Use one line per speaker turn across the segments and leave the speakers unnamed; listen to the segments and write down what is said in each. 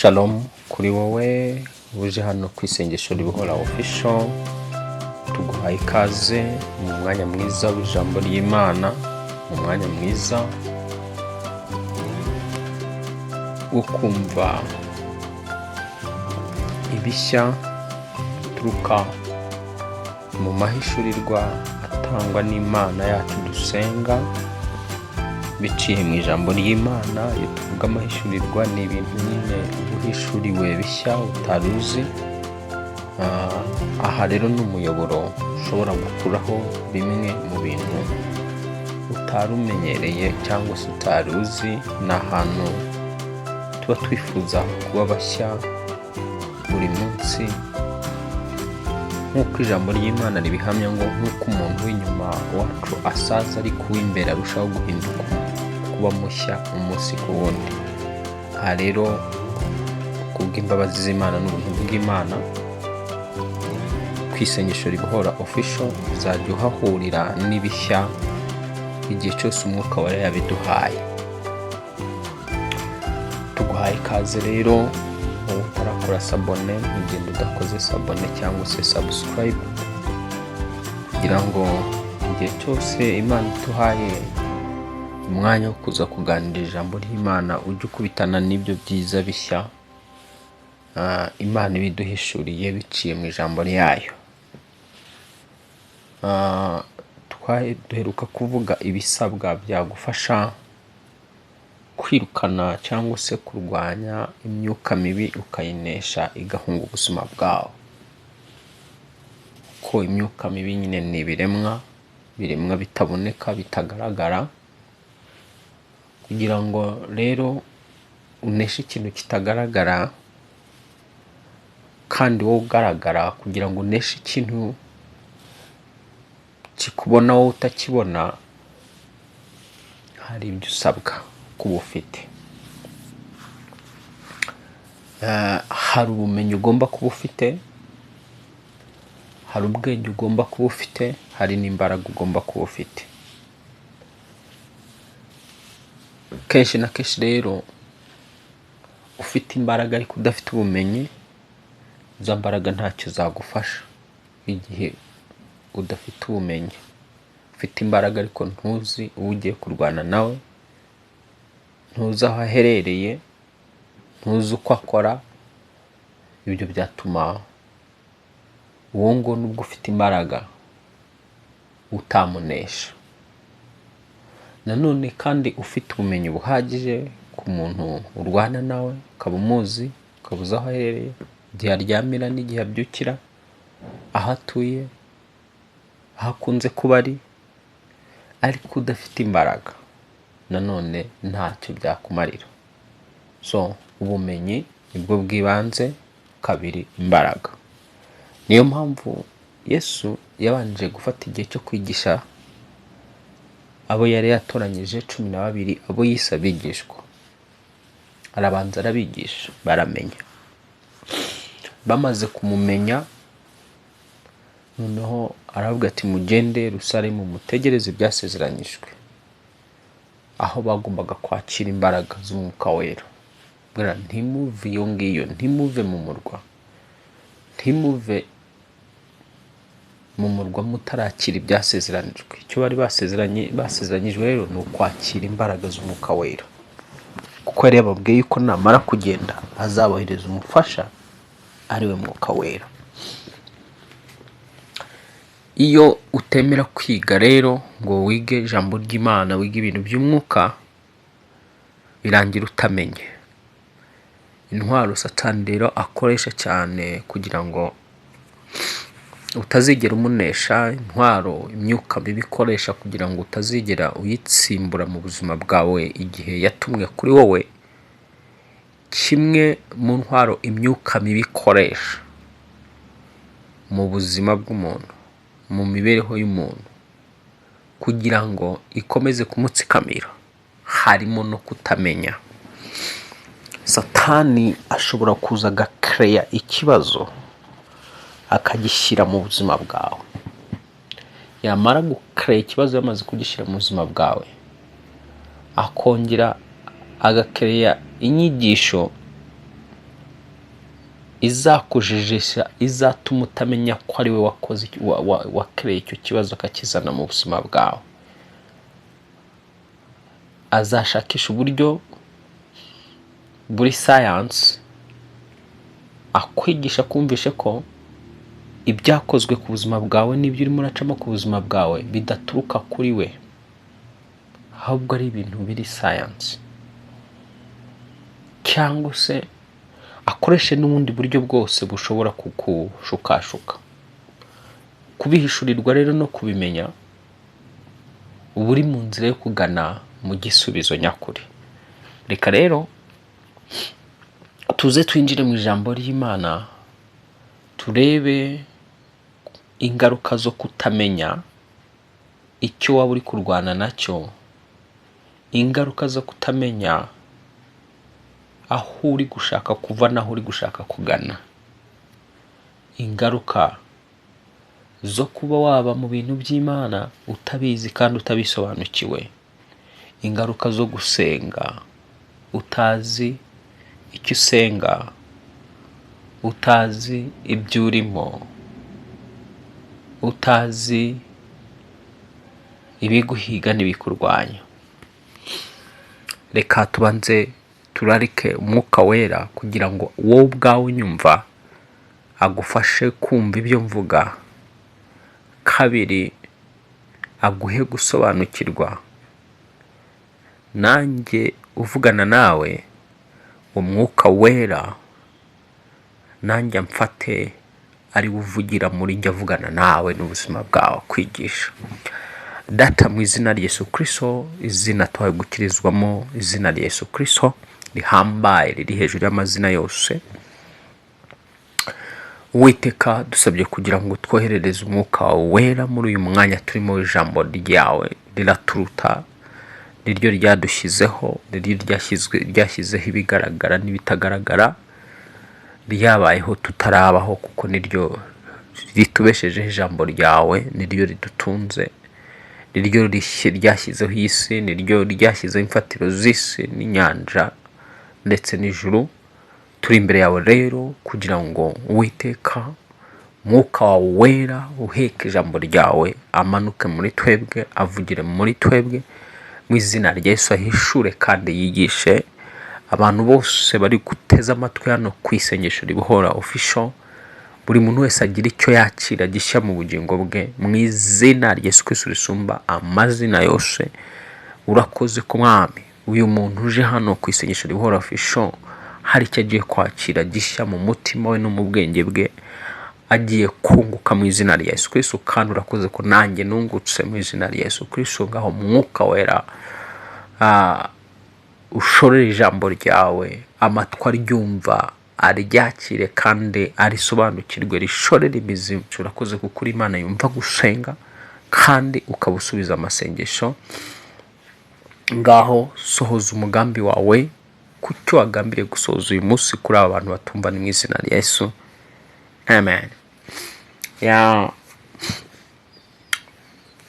Shalom kuri wowe uje hano ku isengesho ribohora official. Tuguhaye ikaze mu mwanya mwiza w'ijambo ry'Imana, mu mwanya mwiza wo kumva ibishya bituruka mu mahishurirwa atangwa n'Imana yacu dusenga biciye mu ijambo ry'Imana. Iyo tuvuga amahishurirwa ni ibintu nyine uhishuriwe bishya utaruzi. Aha rero ni umuyoboro ushobora gukuraho bimwe mu bintu utari umenyereye cyangwa se utaruzi. Ni ahantu tuba twifuza kuba bashya buri munsi, nk'uko ijambo ry'Imana ribihamya ngo nk'uko umuntu w'inyuma wacu asaza ariko uw'imbere arushaho guhinduka kuba mushya umunsi ku wundi. Aha rero kubw'imbabazi z'Imana n'ubuntu bw'Imana, ku isengesho ribohora official uzajya uhahurira n'ibishya igihe cyose umwuka wera yabiduhaye. Tuguhaye ikaze rero, wowe utarakora sabone ugenda udakoze sabone cyangwa se subscribe, kugira ngo igihe cyose Imana ituhaye umwanya wo kuza kuganira ijambo ry'Imana ujye ukubitana n'ibyo byiza bishya Imana ibiduhishuriye biciye mu ijambo ryayo. Duheruka kuvuga ibisabwa byagufasha kwirukana cyangwa se kurwanya imyuka mibi ukayinesha igahunga ubuzima bwawe. Ko imyuka mibi nyine ni ibiremwa bitaboneka, bitagaragara. Kugira ngo rero uneshe ikintu kitagaragara kandi wowe ugaragara, kugira ngo uneshe ikintu kikubona wowe utakibona, hari ibyo usabwa kuba ufite. Hari ubumenyi ugomba kuba ufite, hari ubwenge ugomba kuba ufite, hari n'imbaraga ugomba kuba ufite. Kenshi na kenshi rero ufite imbaraga ariko udafite ubumenyi, izo mbaraga ntacyo zagufasha. Igihe udafite ubumenyi, ufite imbaraga ariko ntuzi uwo ugiye kurwana nawe, ntuzi aho aherereye, ntuzi uko akora, ibyo byatuma uwo ngo nubwo ufite imbaraga utamunesha. Nanone kandi ufite ubumenyi buhagije ku muntu urwana nawe, ukaba umuzi, ukaba uzi aho aherereye, igihe aryamira n'igihe abyukira, aho atuye, aho akunze kuba ari, ariko udafite imbaraga, nanone ntacyo byakumarira. Ubumenyi nibwo bw'ibanze, kabiri imbaraga. Niyo mpamvu Yesu yabanje gufata igihe cyo kwigisha abo yari yatoranyije 12, abo yise abigishwa. Arabanza arabigisha, baramenya. Bamaze kumumenya, noneho aravuga ati mugende Yerusalemu mutegereze ibyasezeranyijwe, aho bagombaga kwakira imbaraga z'umwuka wera. Ntimuve iyo ngiyo, ntimuve mu murwa, ntimuve mu murwa mutarakira ibyasezeranijwe. Icyo bari basezeranyijwe rero ni ukwakira imbaraga z'umwuka wera, kuko yari yababwiye yuko namara kugenda azabohereza umufasha, ariwe mwuka wera. Iyo utemera kwiga rero ngo wige ijambo ry'Imana, wige ibintu by'umwuka, birangira utamenye. Intwaro Satani rero akoresha cyane kugira ngo utazigera umunesha, intwaro imyuka mibi ikoresha kugira ngo utazigera uyitsimbura mu buzima bwawe igihe yatumwe kuri wowe, kimwe mu ntwaro imyuka mibi ikoresha mu buzima bw'umuntu, mu mibereho y'umuntu, kugira ngo ikomeze kumutsikamira, harimo no kutamenya. Satani ashobora kuza agakereya ikibazo akagishyira mu buzima bwawe. Yamara gukereya ikibazo yamaze kugishyira mu buzima bwawe, akongera agakereya inyigisho izakujijisha, izatuma utamenya ko ari we wakoze wakereye icyo kibazo akakizana mu buzima bwawe. Azashakisha uburyo buri science akwigisha kumvishe ko ibyakozwe ku buzima bwawe n'ibyo urimo uracamo ku buzima bwawe bidaturuka kuri we, ahubwo ari ibintu biri science. Cyangwa se akoreshe n'ubundi buryo bwose bushobora kukushukashuka. Kubihishurirwa rero no kubimenya uba uri mu nzira yo kugana mu gisubizo nyakuri. Reka rero tuze twinjire mu ijambo ry'Imana, turebe ingaruka zo kutamenya icyo waba uri kurwana nacyo, ingaruka zo kutamenya aho uri gushaka kuva n'aho uri gushaka kugana, ingaruka zo kuba waba mu bintu by'Imana utabizi kandi utabisobanukiwe, ingaruka zo gusenga utazi icyo usenga, utazi ibyo urimo, utazi ibiguhiga n'ibikurwanya. Reka tubanze turarike Umwuka Wera kugira ngo wowe ubwawe unyumva agufashe kumva ibyo mvuga. Kabiri, aguhe gusobanukirwa. Nanjye uvugana nawe, Umwuka Wera nanjye mfate ari uvugira muri njye avugana nawe n'ubuzima bwawe kwigisha. Data, mu izina rya Yesu Kristo, izina twawe gukirizwamo, izina rya Yesu Kristo rihambaye riri hejuru y'amazina yose, Uwiteka dusabye kugira ngo twoherereze Umwuka Wera muri uyu mwanya turimo ijambo ryawe riraturuta, niryo ryadushyizeho, niryo ryashyizeho ibigaragara n'ibitagaragara, ryabayeho tutarabaho kuko niryo ritubeshejeho ijambo ryawe, niryo ridutunze, niryo ryashyizeho isi, niryo ryashyizeho imfatiro z'isi n'inyanja ndetse n'ijuru. Turi imbere yawe rero kugira ngo Uwiteka Umwuka wawe Wera uheke ijambo ryawe amanuke muri twebwe, avugire muri twebwe, mu izina rya Yesu ahishure kandi yigishe abantu bose bari guteza amatwi hano ku isengesho ribohora official. Buri muntu wese agira icyo yakira gishya mu bugingo bwe, mu izina rya Yesu Kristo risumba amazina yose. Urakoze ku Mwami, uyu muntu uje hano ku isengesho ribohora official hari icyo agiye kwakira gishya mu mutima we no mu bwenge bwe, agiye kunguka mu izina rya Yesu Kristo. Kandi urakoze ko nanjye nungutse mu izina rya Yesu Kristo. Ngaho Mwuka Wera ushorere ijambo ryawe, amatwi aryumva aryakire kandi arisobanukirwe, rishorere imizi. Urakoze kuko uri Imana yumva gusenga kandi ukabusubiza amasengesho. Ngaho sohoza umugambi wawe ku cyo wagambiriye gusohoza uyu munsi kuri aba bantu batumva, ni mu izina rya Yesu, amen.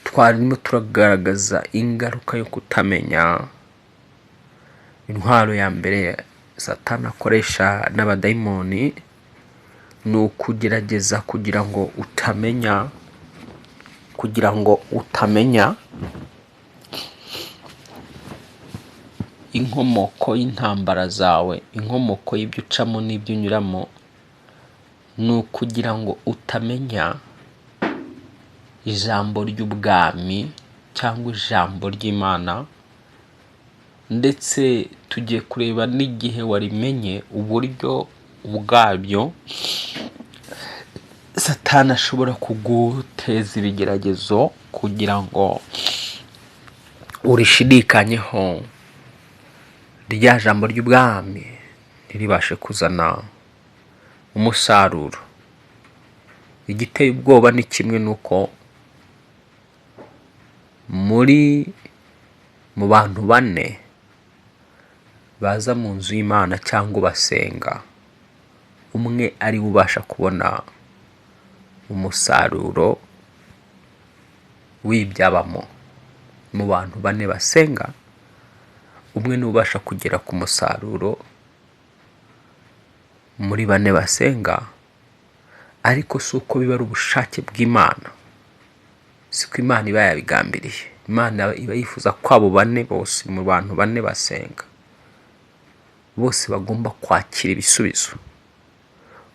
Twarimo turagaragaza ingaruka yo kutamenya. Intwaro ya mbere Satani akoresha n'abadayimoni ni ukugerageza kugira ngo utamenya inkomoko y'intambara zawe, inkomoko y'ibyo ucamo n'ibyo unyuramo. Ni ukugira ngo utamenya ijambo ry'ubwami cyangwa ijambo ry'Imana, ndetse tugiye kureba n'igihe warimenye uburyo bwabyo Satani ashobora kuguteza ibigeragezo kugira ngo urishidikanyeho, rya jambo ry'ubwami ntiribashe kuzana umusaruro. Igiteye ubwoba ni kimwe nuko mu bantu bane baza mu nzu y'Imana cyangwa basenga, umwe ari we ubasha kubona umusaruro w'ibyabamo. Mu bantu bane basenga, umwe niwe ubasha kugera ku musaruro muri bane basenga, ariko si uko biba ari ubushake bw'Imana, siko Imana iba yabigambiriye. Imana iba yifuza ko abo bane bose, mu bantu bane basenga, bose bagomba kwakira ibisubizo,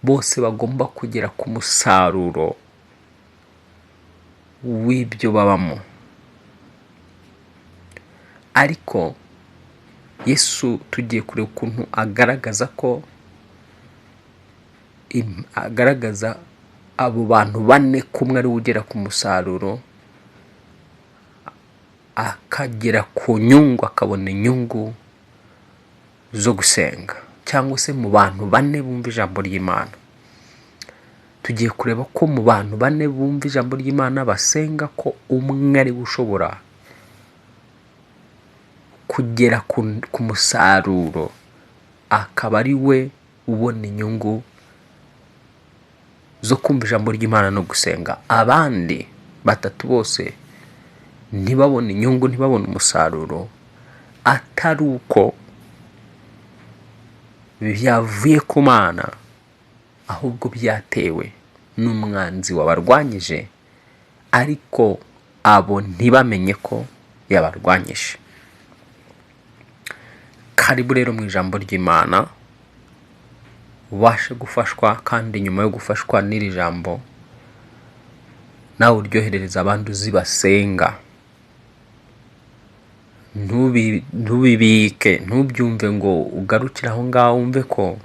bose bagomba kugera ku musaruro w'ibyo babamo. Ariko Yesu tugiye kureba ukuntu agaragaza abo bantu bane kumwe ari ugera ku musaruro, akagera ku nyungu, akabona inyungu zo gusenga, cyangwa se mu bantu bane bumva ijambo ry'Imana. Tugiye kureba ko mu bantu bane bumva ijambo ry'Imana basenga, ko umwe ari ushobora kugera ku musaruro, akaba ari we ubona inyungu zo kumva ijambo ry'Imana no gusenga. Abandi batatu bose ntibabona inyungu, ntibabona umusaruro, atari uko byavuye ku Mana, ahubwo byatewe n'umwanzi wabarwanyije, ariko abo ntibamenye ko yabarwanyije. Karibu rero mu ijambo ry'Imana, ubashe gufashwa, kandi nyuma yo gufashwa n'iri jambo nawe uryoherereza abandi uzi basenga. Ntubibike, ntubyumve ngo ugarukire aho ngaho wumve ko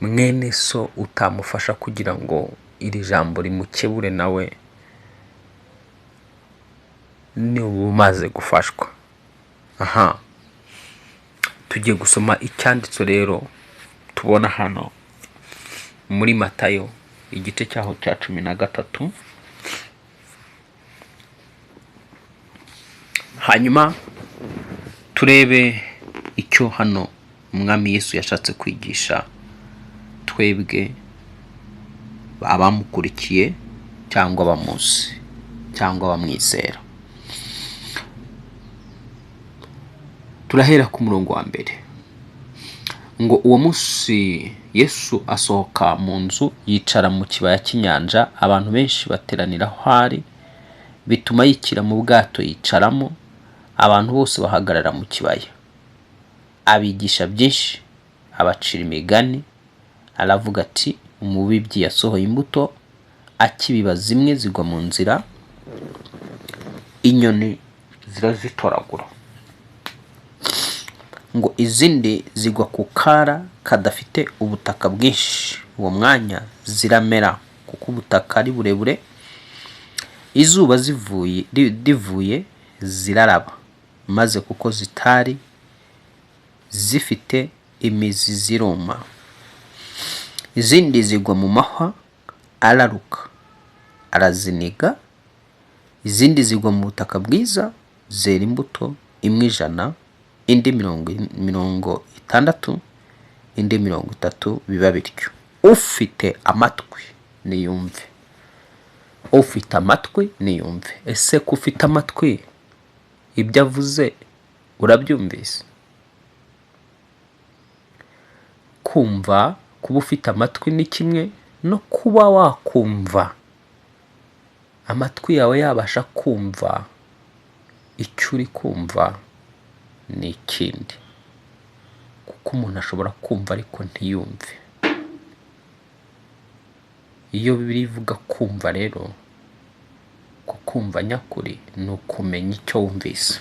mwene so utamufasha kugira ngo iri jambo rimukebure nawe ni umaze gufashwa. Tugiye gusoma icyanditso rero tubona hano muri Matayo igice cyaho cya 13. Hanyuma turebe icyo hano umwami Yesu yashatse kwigisha twebwe abamukurikiye cyangwa abamuzi cyangwa abamwizera. Turahera ku murongo wa mbere ngo uwo munsi Yesu asohoka mu nzu, yicara mu kibaya cy'inyanja, abantu benshi bateranira aho ari, bituma yikira mu bwato yicaramo, abantu bose bahagarara mu kibaya. Abigisha byinshi, abacira imigani, aravuga ati umubibyi yasohoye imbuto, akibiba zimwe zigwa mu nzira, inyoni zirazitoragura, ngo izindi zigwa ku kara kadafite ubutaka bwinshi. Uwo mwanya ziramera kuko ubutaka ari burebure, izuba rivuye ziraraba, maze kuko zitari zifite imizi ziruma. Izindi zigwa mu mahwa, araruka araziniga. Izindi zigwa mu butaka bwiza, zera imbuto, imwe 100, indi 60, indi 30, biba bityo. Ufite amatwi niyumve. Ufite amatwi niyumve. Ese ko ufite amatwi ibyo avuze urabyumvise? Kumva, kuba ufite amatwi ni kimwe, no kuba wakumva, amatwi yawe yabasha kumva icyo uri kumva ni ikindi. Kuko umuntu ashobora kumva ariko ntiyumve. Iyo Bibiliya ivuga kumva rero, kukumva nyakuri ni ukumenya icyo wumvise.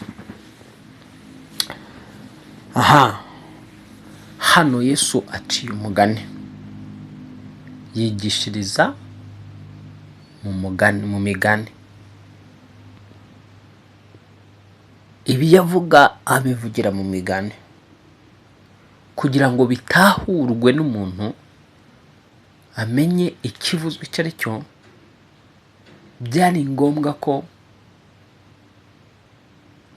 Hano Yesu aciye umugani, yigishiriza mu migani. Ibi yavuga abivugira mu migani kugira ngo bitahurwe n'umuntu, amenye ikivuzwe icyo ari cyo. Byari ngombwa ko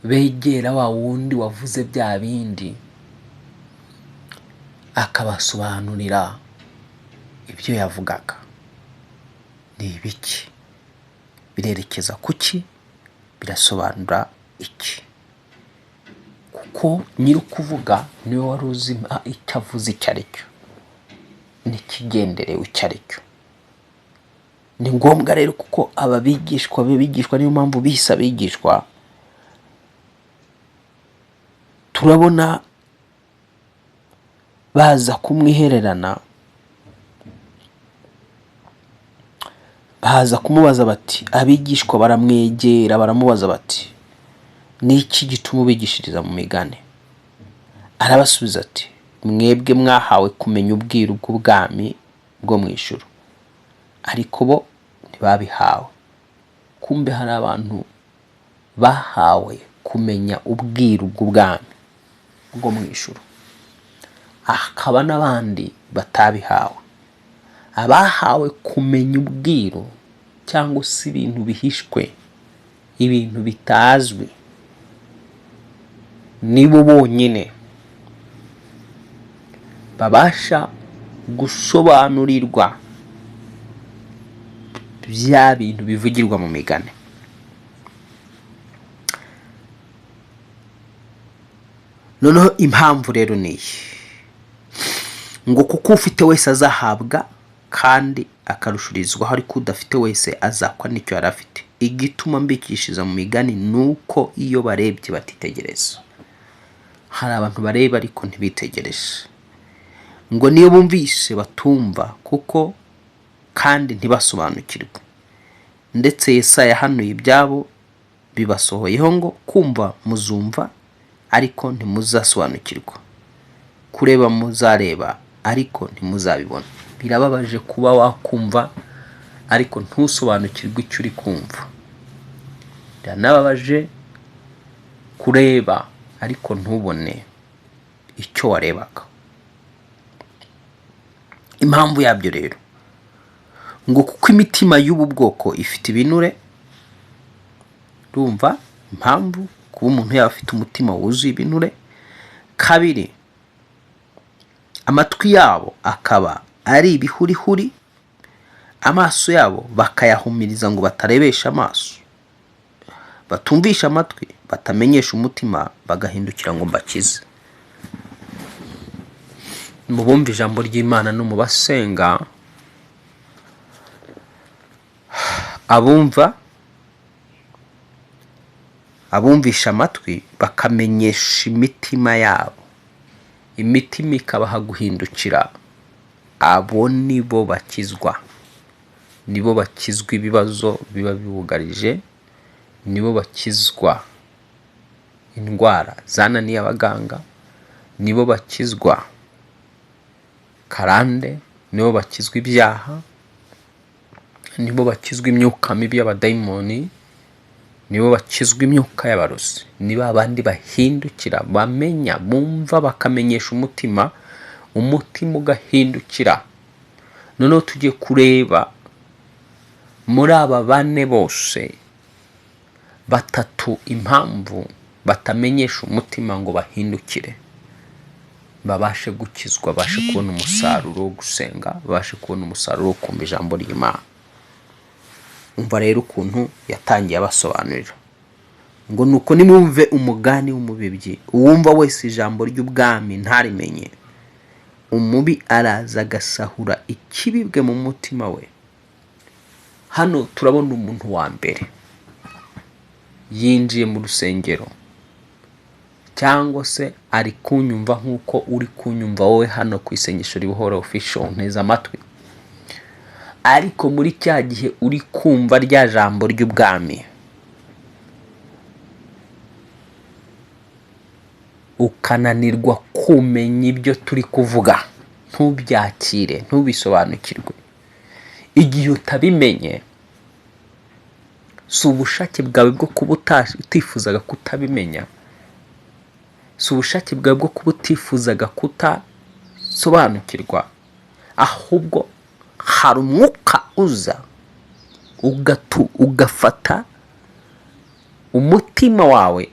begera wa wundi wavuze bya bindi, akabasobanurira ibyo yavugaga ni ibiki, birerekeza kuki, birasobanura iki. ariko nyiri kuvuga niwe wari uzi icyo avuze icyo ari cyo n'ikigenderewe icyo ari cyo. Ni ngombwa rero kuko aba bigishwa niyo mpamvu bise abigishwa, turabona baza kumwihererana, baza kumubaza bati, abigishwa baramwegera baramubaza bati, ni iki gituma ubigishiriza mu migani? Arabasubiza ati, mwebwe mwahawe kumenya ubwiru bw'ubwami bwo mu ijuru, ariko bo ntibabihawe. Kumbe hari abantu bahawe kumenya ubwiru bw'ubwami bwo mu ijuru, hakaba n'abandi batabihawe. Abahawe kumenya ubwiru cyangwa se ibintu bihishwe, ibintu bitazwi, nibo bonyine babasha gusobanurirwa bya bintu bivugirwa mu migani. Noneho impamvu rero ni iyi, ngo kuko ufite wese azahabwa kandi akarushurizwaho, ariko udafite wese azakwa n'icyo yari afite. Igituma mbikishiriza mu migani nuko iyo barebye batitegereza. Hari abantu bareba ariko ntibitegereje, ngo niyo bumvise batumva kuko kandi ntibasobanukirwe. Ndetse Yesaya yahanuye ibyabo bibasohoyeho ngo, kumva muzumva ariko ntimuzasobanukirwa, kureba muzareba ariko ntimuzabibona. Birababaje kuba wakumva ariko ntusobanukirwe icyo uri kumva. Biranababaje kureba ariko ntubone icyo warebaga. Impamvu yabyo rero, ngo kuko imitima y'ubu bwoko ifite ibinure. Urumva impamvu kuba umuntu yaba afite umutima wuzuye ibinure. Kabiri, amatwi yabo akaba ari ibihurihuri, amaso yabo bakayahumiriza ngo batarebesha amaso, batumvisha amatwi, batamenyesha umutima, bagahindukira ngo mbakize. Mu bumva ijambo ry'Imana no mu basenga, abumvisha amatwi bakamenyesha imitima yabo, imitima ikabaha guhindukira, abo nibo bakizwa. Nibo bakizwa ibibazo biba bibugarije, nibo bakizwa indwara zananiye abaganga, nibo bakizwa karande, nibo bakizwa ibyaha, nibo bakizwa imyuka mibi y'abadayimoni, nibo bakizwa imyuka y'abarozi. Niba abandi bahindukira, bamenya, bumva, bakamenyesha umutima, umutima ugahindukira. Noneho tugiye kureba muri aba bane bose, batatu impamvu batamenyesha umutima ngo bahindukire, babashe gukizwa, babashe kubona umusaruro wo gusenga, babashe kubona umusaruro wo kumva ijambo ry'Imana. Umva rero ukuntu yatangiye abasobanurira ngo, nuko nimwumve umugani w'umubibyi, uwumva wese ijambo ry'ubwami ntarimenye, umubi araza agasahura ikibibwe mu mutima we. Hano turabona umuntu wa mbere yinjiye mu rusengero, cyangwa se ari kunyumva nk'uko uri kunyumva wowe hano ku isengesho ribohora official nteza amatwi. Ariko muri cya gihe uri kumva rya jambo ry'ubwami, ukananirwa kumenya ibyo turi kuvuga, ntubyakire, ntubisobanukirwe. Igihe utabimenye, si ubushake bwawe bwo kuba utifuzaga kutabimenya, si ubushake bwawe bwo kuba utifuzaga kutasobanukirwa, ahubwo hari umwuka uza ugafata umutima wawe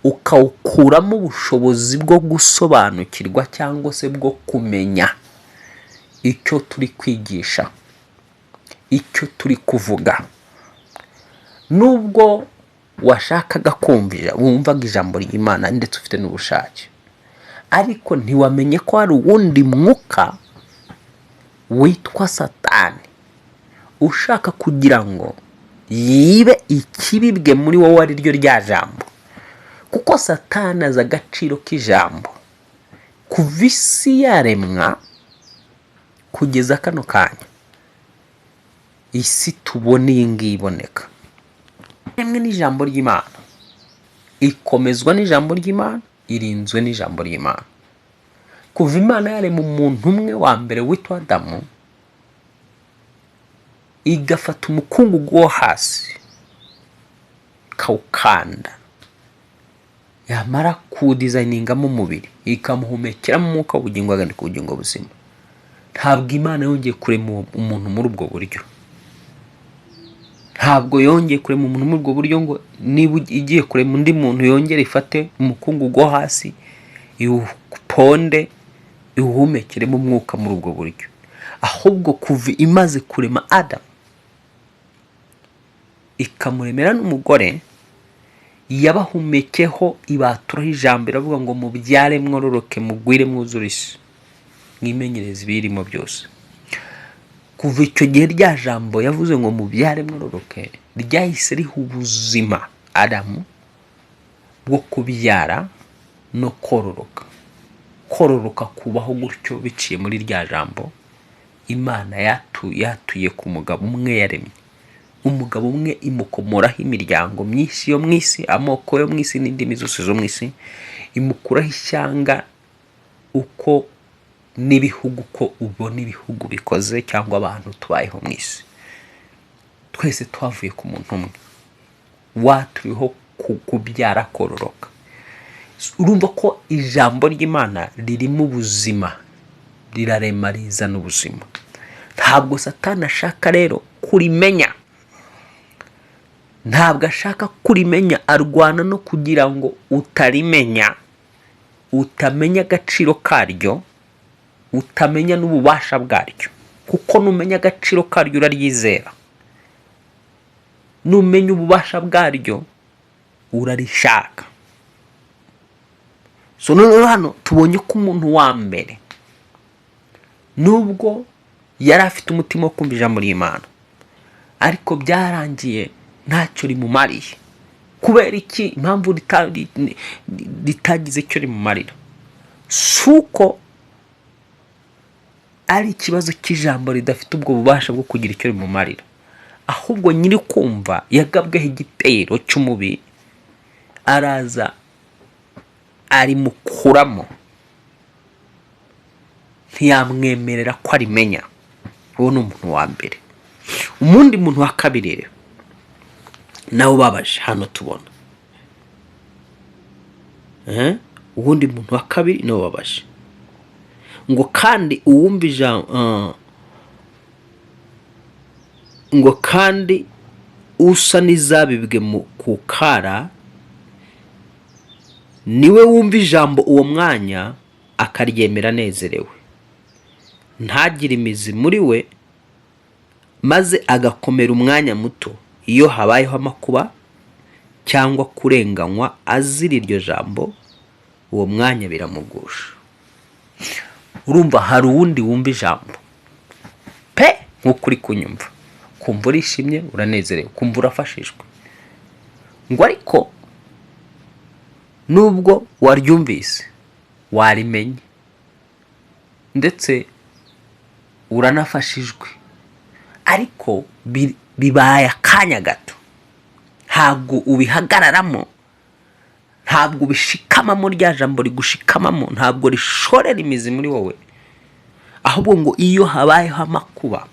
ukawukuramo ubushobozi bwo gusobanukirwa cyangwa se bwo kumenya icyo turi kwigisha, icyo turi kuvuga. Nubwo washakaga kumvira, wumvaga ijambo ry'Imana ndetse ufite n'ubushake, ariko ntiwamenye ko hari uwundi mwuka witwa Satani ushaka kugira ngo yibe ikibibwe muri wowe ari ryo rya jambo. Kuko Satani azi agaciro k'ijambo kuva isi yaremwa kugeza kano kanya. Isi tubona iyi ngiyi iboneka rimwe n'ijambo ry'Imana, ikomezwa n'ijambo ry'Imana, irinzwe n'ijambo ry'Imana. Kuva Imana yarema umuntu umwe wa mbere witwa Adamu, igafata umukungugu wo hasi ikawukanda, yamara kuwudizayiningamo umubiri ikamuhumekeramo umwuka w'ubugingo agana ku bugingo buzima. Ntabwo Imana yongeye kurema umuntu muri ubwo buryo. Ntabwo yongeye kurema umuntu muri ubwo buryo ngo niba igiye kurema undi muntu yongere ifate umukungugu wo hasi iwuponde iwuhumekeremo umwuka muri ubwo buryo. Ahubwo kuva imaze kurema Adamu ikamuremera n'umugore, yabahumekeho ibaturaho ijambo iravuga ngo mubyare mwororoke mugwire mwuzure isi mwimenyereze ibirimo byose. Kuva icyo gihe rya jambo yavuze ngo mubyare mwororoke ryahise riha ubuzima Adamu bwo kubyara no kororoka. Kororoka kubaho gutyo biciye muri rya jambo Imana yatuye ku mugabo umwe yaremye. Umugabo umwe imukomoraho imiryango myinshi yo mu isi, amoko yo mu isi n'indimi zose zo mu isi, imukuraho ishyanga uko n'ibihugu ko ubona ibihugu bikoze cyangwa abantu tubayeho mu isi. Twese twavuye ku muntu umwe waturiho kubyara kororoka. Urumva ko ijambo ry'Imana ririmo ubuzima, rirarema rizana ubuzima. Ntabwo Satani ashaka rero kurimenya, ntabwo ashaka kurimenya, arwana no kugira ngo utarimenya, utamenya agaciro karyo, utamenya n'ububasha bwaryo. Kuko numenya agaciro karyo uraryizera, numenya ububasha bwaryo urarishaka. So noneho hano tubonye ko umuntu wa mbere nubwo yari afite umutima wo kumva ijambo ry'Imana, ariko byarangiye ntacyo rimumariye. Kubera iki? Impamvu ritagize icyo rimumarira suko ari ikibazo cy'ijambo ridafite ubwo bubasha bwo kugira icyo rimumarira, ahubwo nyiri kumva yagabweho igitero cy'umubi, araza arimukuramo, ntiyamwemerera ko arimenya. Uwo ni umuntu wa mbere. Umundi muntu wa kabiri rero nawe ubabaje hano tubona, uwundi muntu wa kabiri nawe ubabaje ngo kandi uwumva ijambo ngo kandi usa n'izabibwe mu kukara niwe wumva ijambo uwo mwanya akaryemera anezerewe, ntagire imizi muri we, maze agakomera umwanya muto. Iyo habayeho amakuba cyangwa kurenganywa azira iryo jambo, uwo mwanya biramugusha. Urumva hari uwundi wumva ijambo pe nk'ukuri kunyumva, kumva urishimye uranezerewe, kumva urafashijwe, ngo ariko nubwo waryumvise warimenye ndetse uranafashijwe, ariko bibaye akanya gato, ntabwo ubihagararamo, ntabwo ubishikamamo, rya jambo rigushikamamo, ntabwo rishorera imizi muri wowe. Ahubwo ngo iyo habayeho amakuba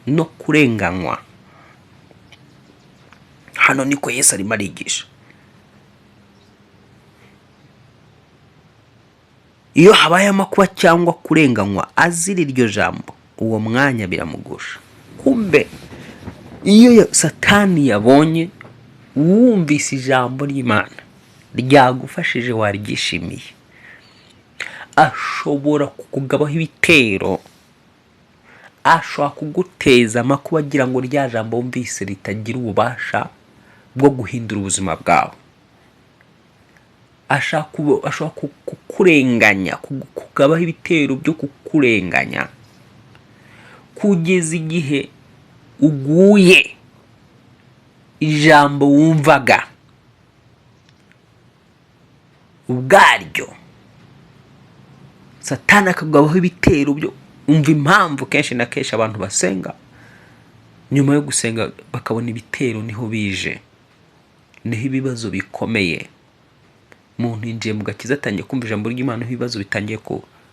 no kurenganywa, hano niko Yesu arimo arigisha, iyo habaye amakuba cyangwa kurenganywa azira iryo jambo, uwo mwanya biramugusha. Kumbe iyo Satani yabonye wumvise ijambo ry'Imana ryagufashije, waryishimiye, ashobora kukugabaho ibitero, ashobora kuguteza amakuba agira ngo rya jambo wumvise ritagira ububasha bwo guhindura ubuzima bwawe. ashobora kukurenganya, kugabaho ibitero byo kukurenganya kugeza igihe uguye ijambo wumvaga ubwaryo. Satani akagabaho ibitero byo umva. Impamvu kenshi na kenshi abantu basenga, nyuma yo gusenga bakabona ibitero, niho bije, niho ibibazo bikomeye. Umuntu yinjiye mu gakiza atangiye kumva ijambo ry'Imana, ibibazo bitangiye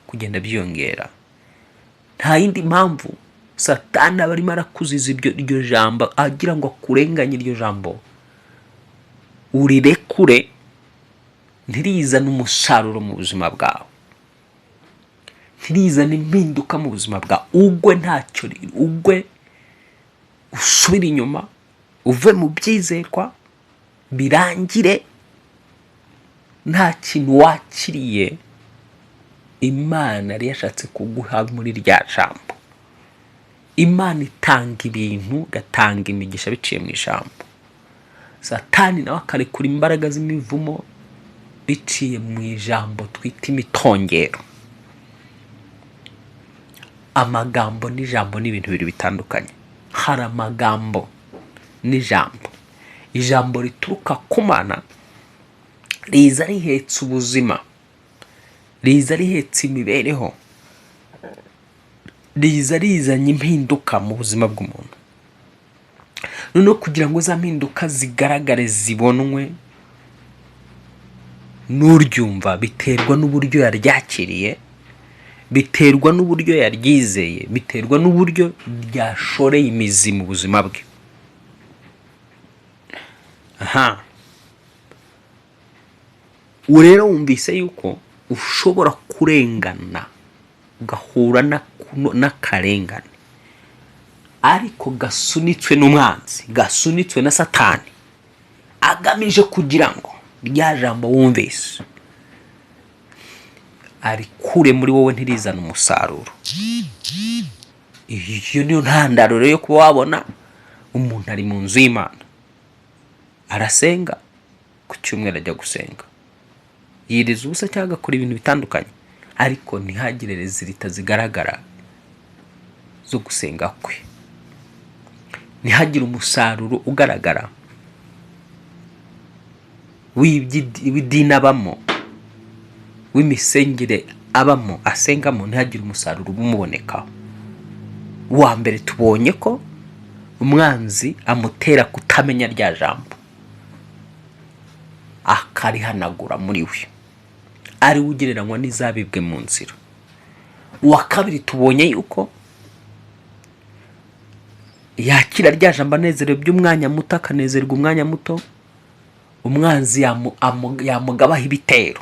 kugenda byiyongera. Nta yindi mpamvu. Satani aba arimo arakuziza iryo jambo, agira ngo akurenganye iryo jambo urirekure ntirizane umusaruro mu buzima bwawe, ntirizane impinduka mu buzima bwawe. Ugwe usubire inyuma, uve mu byizerwa, birangire nta kintu wakiriye Imana yari yashatse kuguha muri rya jambo. Imana itanga ibintu, gatanga imigisha biciye mu ijambo. Satani nawe akarekura imbaraga z'imivumo biciye mu ijambo twita imitongero. Amagambo n'ijambo ni ibintu bibiri bitandukanye. Hari amagambo n'ijambo. Ijambo rituruka ku Mana riza rihetse ubuzima, riza rihetse imibereho, riza rizanye impinduka mu buzima bw'umuntu. Noneho kugira ngo za mpinduka zigaragare, zibonwe n'uryumva, biterwa n'uburyo yaryakiriye, biterwa n'uburyo yaryizeye, biterwa n'uburyo ryashoreye imizi mu buzima bwe. Rero wumvise yuko ushobora kurengana ugahura n'akarengane, ariko gasunitswe n'umwanzi, gasunitswe na Satani, agamije kugira ngo rya jambo wumvise arikure muri wowe ntirizane umusaruro. Iyo niyo ntandaro rero yo kuba wabona umuntu ari mu nzu y'Imana, arasenga, ku cyumweru ajya gusenga, yiriza ubusa cyangwa agakora ibintu bitandukanye, ariko ntihagire rezilita zigaragara zo gusenga kwe, ntihagire umusaruro ugaragara w'idini abamo, w'imisengere abamo, asengamo, ntihagire umusaruro umubonekaho. Wa mbere tubonye ko umwanzi amutera kutamenya rya jambo, akarihanagura muri we, ari ugereranywa n'izabibwe mu nzira. Uwa kabiri tubonye yuko yakira rya jambo anezerewe by'umwanya muto, akanezerwa umwanya muto, umwanzi yamugabaho ibitero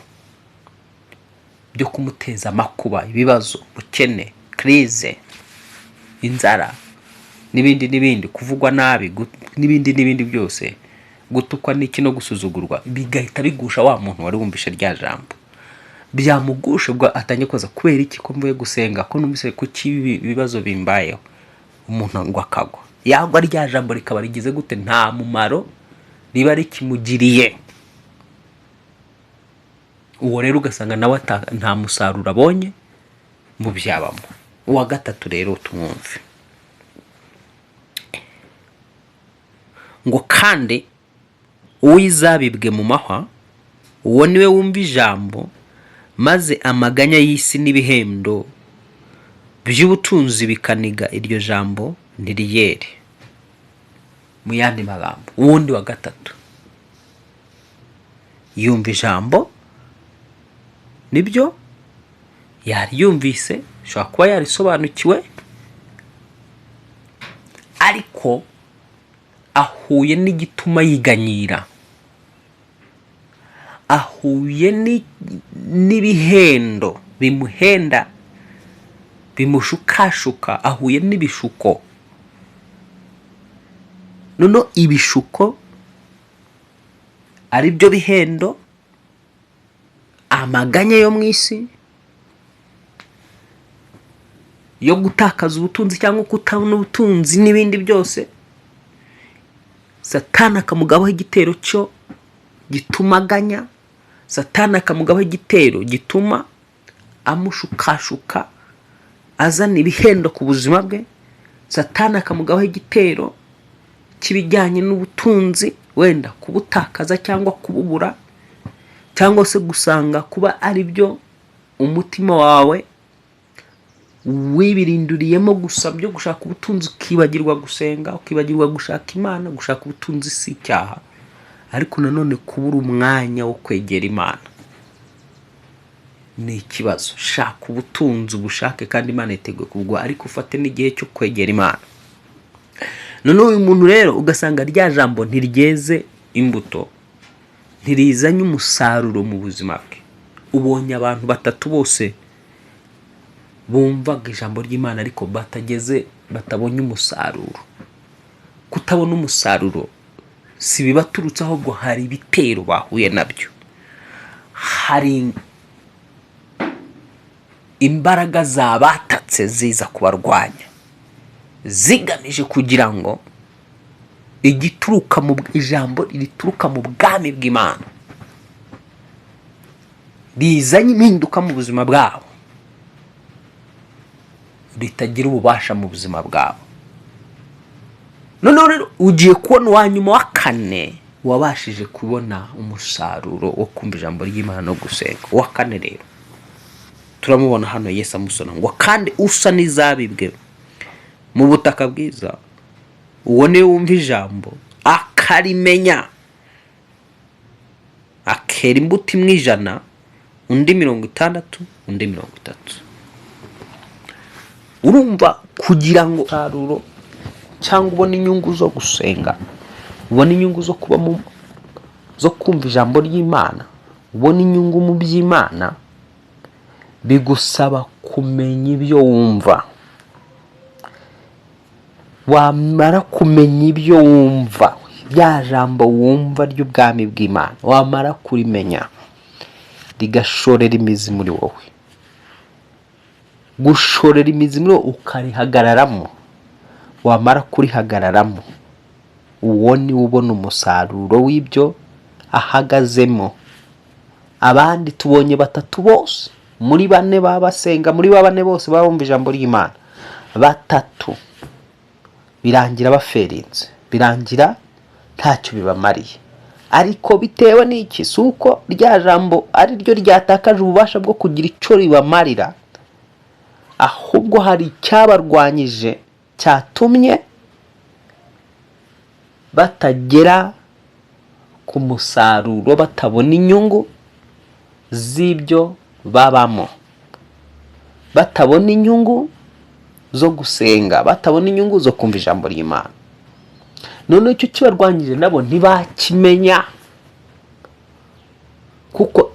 byo kumuteza amakuba, ibibazo, ubukene, krize, inzara n'ibindi, kuvugwa nabi n'ibindi byose, gutukwa n'iki no gusuzugurwa, bigahita bigusha wa muntu wari wumvishe rya jambo. Byamugusha ubwo atangiye koza, kubera iki ko mvuye gusenga, ko numvise ko ibibazo bimbayeho, umuntu ngo akagwa. Yagwa rya jambo rikaba rigize gute? Nta mumaro riba rikimugiriye. Uwo rero ugasanga nawe nta musaruro abonye mu byabamo. Uwa gatatu rero tumwumve ngo, kandi uwizabibwe mu mahwa, uwo niwe wumva ijambo, maze amaganya y'isi n'ibihendo by'ubutunzi bikaniga iryo jambo ntiriyere. Mu yandi magambo, uwundi wa gatatu yumva ijambo, nibyo yari yumvise, ashobora kuba yarisobanukiwe, ariko ahuye n'igituma yiganyira, ahuye n'ibihendo bimuhenda, bimushukashuka, ahuye n'ibishuko. Noneho ibishuko ari byo bihendo, amaganya yo mu isi yo gutakaza ubutunzi cyangwa kutabona ubutunzi n'ibindi byose, Satani akamugabaho igitero cyo gitumaganya, Satani akamugabaho igitero gituma amushukashuka azana ibihendo ku buzima bwe, Satani akamugabaho igitero kibijyanye n'ubutunzi, wenda kubutakaza cyangwa kububura, cyangwa se gusanga kuba ari byo umutima wawe wibirinduriyemo gusa byo gushaka ubutunzi, ukibagirwa gusenga, ukibagirwa gushaka Imana. Gushaka ubutunzi si icyaha, ariko nanone kubura umwanya wo kwegera Imana ni ikibazo. Shaka ubutunzi ubushake kandi Imana iteguye kubwo, ariko ufate n'igihe cyo kwegera Imana. None uyu muntu rero ugasanga rya jambo ntiryeze imbuto, ntirizanye umusaruro mu buzima bwe. Ubonye abantu batatu bose bumvaga ijambo ry'Imana ariko batabonye umusaruro. Kutabona umusaruro si bibaturutse, ahubwo hari ibitero bahuye nabyo, hari imbaraga zabatatse ziza kubarwanya, zigamije kugira ngo igituruka mu ijambo rituruka mu bwami bw'Imana rizanye impinduka mu buzima bwabo, ritagira ububasha mu buzima bwabo. None rero ugiye kubona uwa nyuma wa kane wabashije kubona umusaruro wo kumva ijambo ry'Imana no gusenga. Uwa kane rero turamubona hano, Yesu amusona ngo kandi usa n'izabibwe mu butaka bwiza, uwo niwe wumva ijambo akarimenya, akera imbuto imwe 100, undi 60, undi 30. Urumva, kugira ngo umusaruro cyangwa ubone inyungu zo gusenga, ubone inyungu zo kuba zo kumva ijambo ry'Imana, ubone inyungu mu by'Imana, bigusaba kumenya ibyo wumva. Wamara kumenya ibyo wumva, rya jambo wumva ry'ubwami bw'Imana, wamara kurimenya rigashorera imizi muri wowe. Gushorera imizi muri wowe ukarihagararamo. Wamara kurihagararamo, uwo ni ubona umusaruro w'ibyo ahagazemo. Abandi tubonye batatu bose muri bane babasenga, muri babane bose babumva ijambo ry'Imana, batatu birangira baferinze, birangira ntacyo bibamariye. Ariko bitewe n'iki? Suko rya jambo ari ryo ryatakaje ububasha bwo kugira icyo ribamarira, ahubwo hari icyabarwanyije cyatumye batagera ku musaruro, batabona inyungu z'ibyo babamo, batabona inyungu zo gusenga, batabona inyungu zo kumva ijambo ry'Imana. None icyo kibarwanyije nabo ntibakimenya, kuko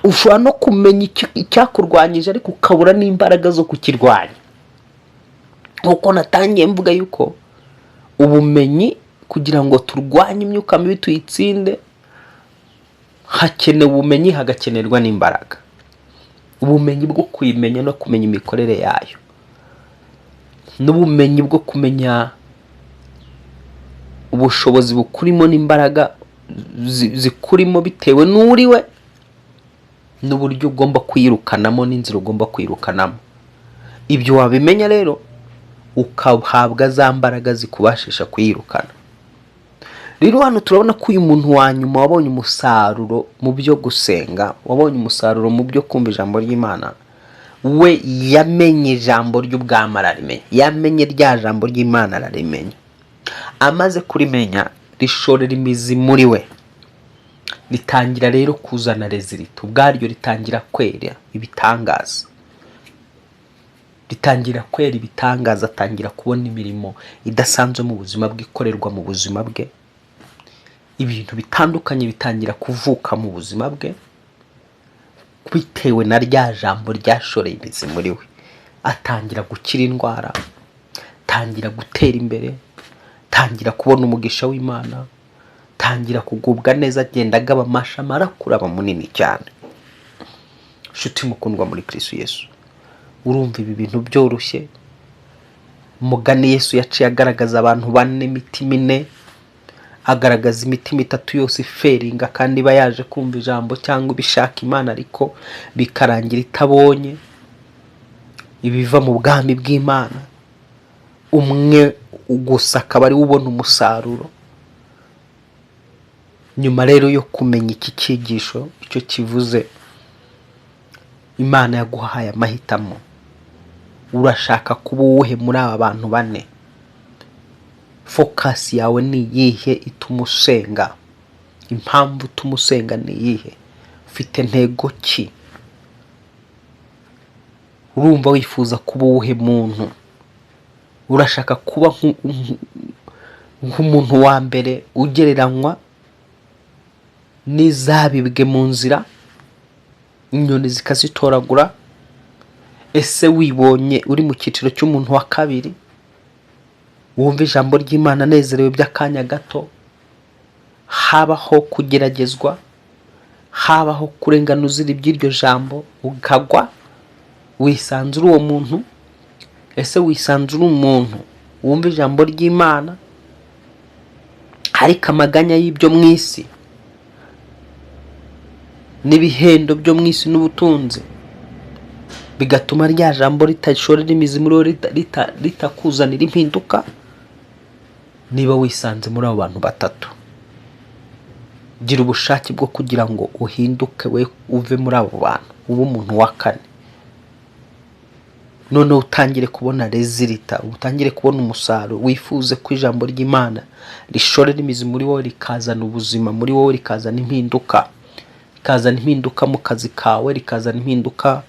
ushobora no kumenya icyakurwanyije ariko ukabura n'imbaraga zo kukirwanya. Nkuko natangiye mvuga yuko ubumenyi, kugira ngo turwanye imyuka mibi tuyitsinde, hakenewe ubumenyi, hagakenerwa n'imbaraga. Ubumenyi bwo kuyimenya no kumenya imikorere yayo, n'ubumenyi bwo kumenya ubushobozi bukurimo n'imbaraga zikurimo bitewe n'uriwe, n'uburyo ugomba kwirukanamo n'inzira ugomba kwirukanamo. Ibyo wabimenya rero ukahabwa za mbaraga zikubashisha kwirukana. Rero hano turabona ko uyu muntu wa nyuma wabonye umusaruro mu byo gusenga, wabonye umusaruro mu byo kumva ijambo ry'Imana, we yamenye ijambo ry'ubwami ararimenya, yamenye rya jambo ry'Imana ararimenya. Amaze kurimenya, rishorera imizi muri we, ritangira rero kuzana rezilita. Ubwaryo ritangira kwera ibitangaza, ritangira kwera ibitangaza, atangira kubona imirimo idasanzwe mu buzima bwe ikorerwa mu buzima bwe. Ibintu bitandukanye bitangira kuvuka mu buzima bwe bitewe na rya jambo ryashoreye imizi muri we. Atangira gukira indwara, tangira gutera imbere, tangira kubona umugisha w'Imana, tangira kugubwa neza, agenda agaba amashami, arakura munini cyane. Nshuti mukundwa muri Kristo Yesu, urumva ibi bintu byoroshye? Umugani Yesu yaciye agaragaza abantu bane imitima ine, agaragaza imitima itatu yose iferinga kandi iba yaje kumva ijambo cyangwa ibishaka Imana ariko bikarangira itabonye ibiva mu bwami bw'Imana. Umwe gusa akaba ari ubona umusaruro. Nyuma rero yo kumenya iki cyigisho icyo kivuze, Imana yaguhaye amahitamo. Urashaka kuba uwuhe muri aba bantu bane? Focus yawe ni iyihe ituma usenga? Impamvu ituma usenga ni iyihe? Ufite ntego ki? Urumva wifuza kuba uwuhe muntu? Urashaka kuba nk'umuntu wa mbere ugereranywa n'izabibwe mu nzira inyoni zikazitoragura? Ese wibonye uri mu cyiciro cy'umuntu wa kabiri wumva ijambo ry'Imana anezerewe by'akanya gato, habaho kugeragezwa, habaho kurenganuza iby'iryo jambo ukagwa, wisanzura uwo muntu? Ese wisanzura umuntu wumva ijambo ry'Imana ariko amaganya y'ibyo mu isi n'ibihendo byo mu isi n'ubutunzi bigatuma rya jambo ritashorera imizi muri wowe, ritakuzanira impinduka? Niba wisanze muri abo bantu batatu, gira ubushake bwo kugira ngo uhinduke, we uve muri abo bantu ube umuntu wa kane. None utangire kubona resulta, utangire kubona umusaruro. Wifuze ko ijambo ry'Imana rishorera imizi muri wowe, rikazana ubuzima muri wowe, rikazana impinduka. Rikazana impinduka mu kazi kawe, rikazana impinduka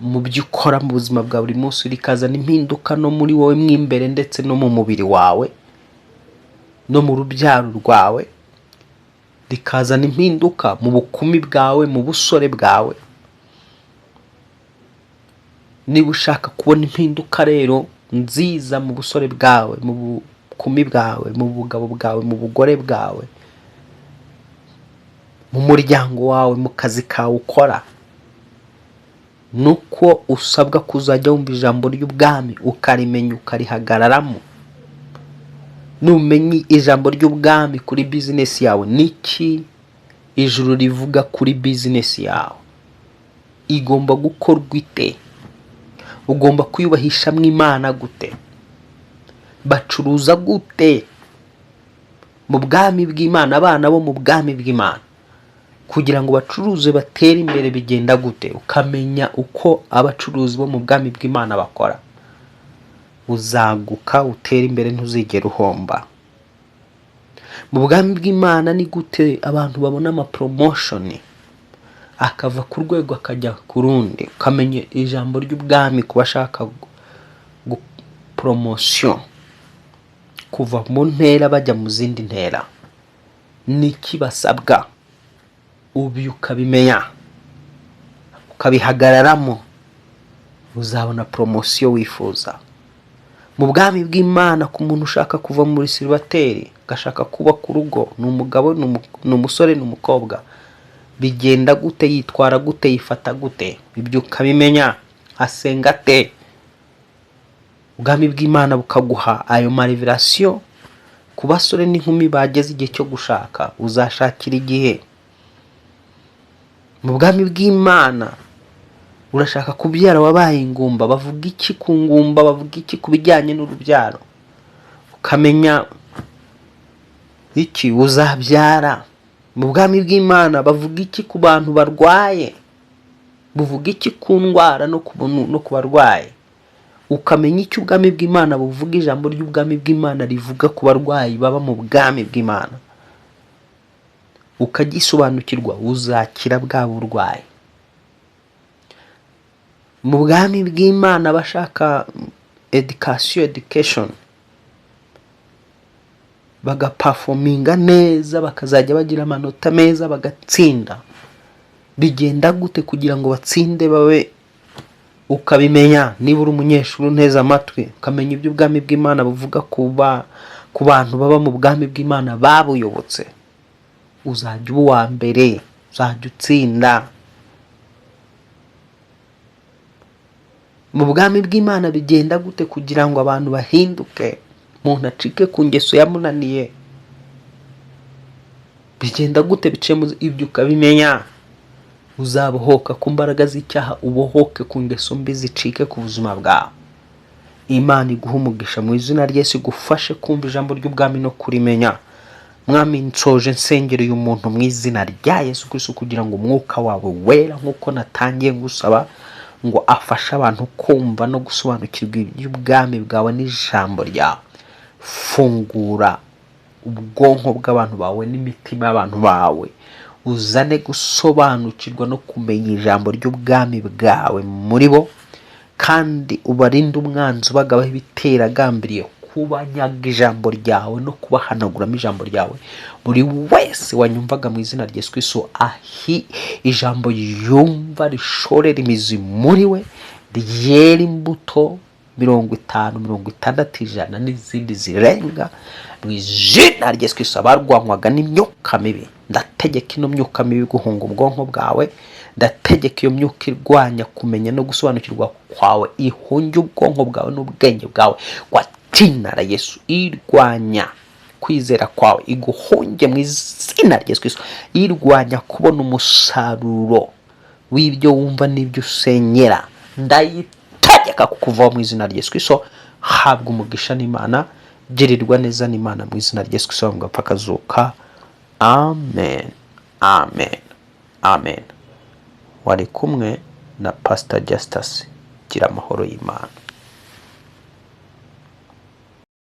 mu byo ukora mu buzima bwa buri munsi, rikazana impinduka no muri wowe mwimbere ndetse no mu mubiri wawe no mu rubyaro rwawe, rikazana impinduka mu bukumi bwawe, mu busore bwawe. Niba ushaka kubona impinduka rero nziza mu busore bwawe, mu bukumi bwawe, mu bugabo bwawe, mu bugore bwawe, mu muryango wawe, mu kazi kawe ukora, nuko usabwa kuzajya wumva ijambo ry'ubwami ukarimenya ukarihagararamo. Numenye ijambo ry'ubwami kuri business yawe, niki ijuru rivuga kuri business yawe, igomba gukorwa ite? Ugomba kwiyubahishamwe Imana gute? Bacuruza gute mu bwami bw'Imana? Abana bo mu bwami bw'Imana kugira ngo bacuruze batere imbere bigenda gute? Ukamenya uko abacuruzi bo mu bwami bw'Imana bakora, uzaguka utere imbere, ntuzigera uhomba. Mu bwami bw'Imana ni gute abantu babona ama promotion, akava ku rwego akajya ku rundi? Ukamenya ijambo ry'ubwami ku bashaka promotion, kuva mu ntera bajya mu zindi ntera. Niki basabwa? Ubi ukabimenya ukabihagararamo, uzabona promotion wifuza. Mu bwami bw'Imana ku muntu ushaka kuva muri celibateri gashaka kuba ku rugo, n'umugabo n'umusore n'umukobwa, bigenda gute? Yitwara gute? Yifata gute? Ibyo ukabimenya. Asenga te? Ubwami bw'Imana bukaguha ayo revelation. Ku basore n'inkumi bageze igihe cyo gushaka, uzashakira igihe. Mu bwami bw'Imana urashaka kubyara, wabaye ingumba, bavuga iki ku ngumba? Bavuga iki ku bijyanye n'urubyaro? Ukamenya iki uzabyara. Mu bwami bw'Imana bavuga iki ku bantu barwaye? Buvuga iki ku ndwara no ku barwaye? Ukamenya iki ubwami bw'Imana buvuga. Ijambo ry'ubwami bw'Imana rivuga ku barwayi baba mu bwami bw'Imana, ukagisobanukirwa, uzakira bwa burwayi. Mu bwami bw'Imana bashaka education, bagaperforminga neza, bakazajya bagira amanota meza, bagatsinda. Bigenda gute kugira ngo batsinde babe? Ukabimenya. Niba uri umunyeshuri unteze amatwi, ukamenya ibyo ubwami bw'Imana buvuga ku bantu baba mu bwami bw'Imana babuyobotse, uzajya uba uwa mbere, uzajya utsinda. mu bwami bw'Imana bigenda gute kugira ngo abantu bahinduke, umuntu acike ku ngeso yamunaniye? Bigenda gute? Bice mu ibyo ukabimenya, uzabohoka ku mbaraga z'icyaha, ubohoke ku ngeso mbi zicike ku buzima bwawe. Imana iguha umugisha mu izina rya Yesu, igufashe kumva ijambo ry'ubwami no kurimenya. Mwami, nsoje nsengera uyu muntu mu izina rya Yesu Kristo kugira ngo umwuka wawe wera, nk'uko natangiye ngusaba, ngo afashe abantu kumva no gusobanukirwa iby'ubwami bwawe n'ijambo ryawe. Fungura ubwonko bw'abantu bawe n'imitima y'abantu bawe, uzane gusobanukirwa no kumenya ijambo ry'ubwami bwawe muri bo, kandi ubarinde umwanzi ubagabaho ibitera agambiriye kubanyaga ijambo ryawe no kubahanaguramo ijambo ryawe. Buri wese wanyumvaga mu izina rya Yesu Kristo, ahi ijambo yumva rishorera imizi muri we, ryera imbuto 50, 60, 100 n'izindi zirenga mu izina rya Yesu Kristo. Abarwanywaga n'imyuka mibi, ndategeka ino myuka mibi guhunga ubwonko bwawe, ndategeka iyo myuka irwanya kumenya no gusobanukirwa kwawe ihunge ubwonko bwawe n'ubwenge bwawe kwa tina la Yesu. Irwanya kwizera kwawe iguhunge mu izina rya Yesu Kristo. Irwanya kubona umusaruro w'ibyo wumva n'ibyo usenyera, ndayitegeka kukuvaho mu izina rya Yesu Kristo. Habwa umugisha n'Imana, girirwa neza n'Imana mu izina rya Yesu Kristo, ngo apfa akazuka. Amen, amen, amen. Wari kumwe na Pastor Justus. Gira amahoro y'Imana.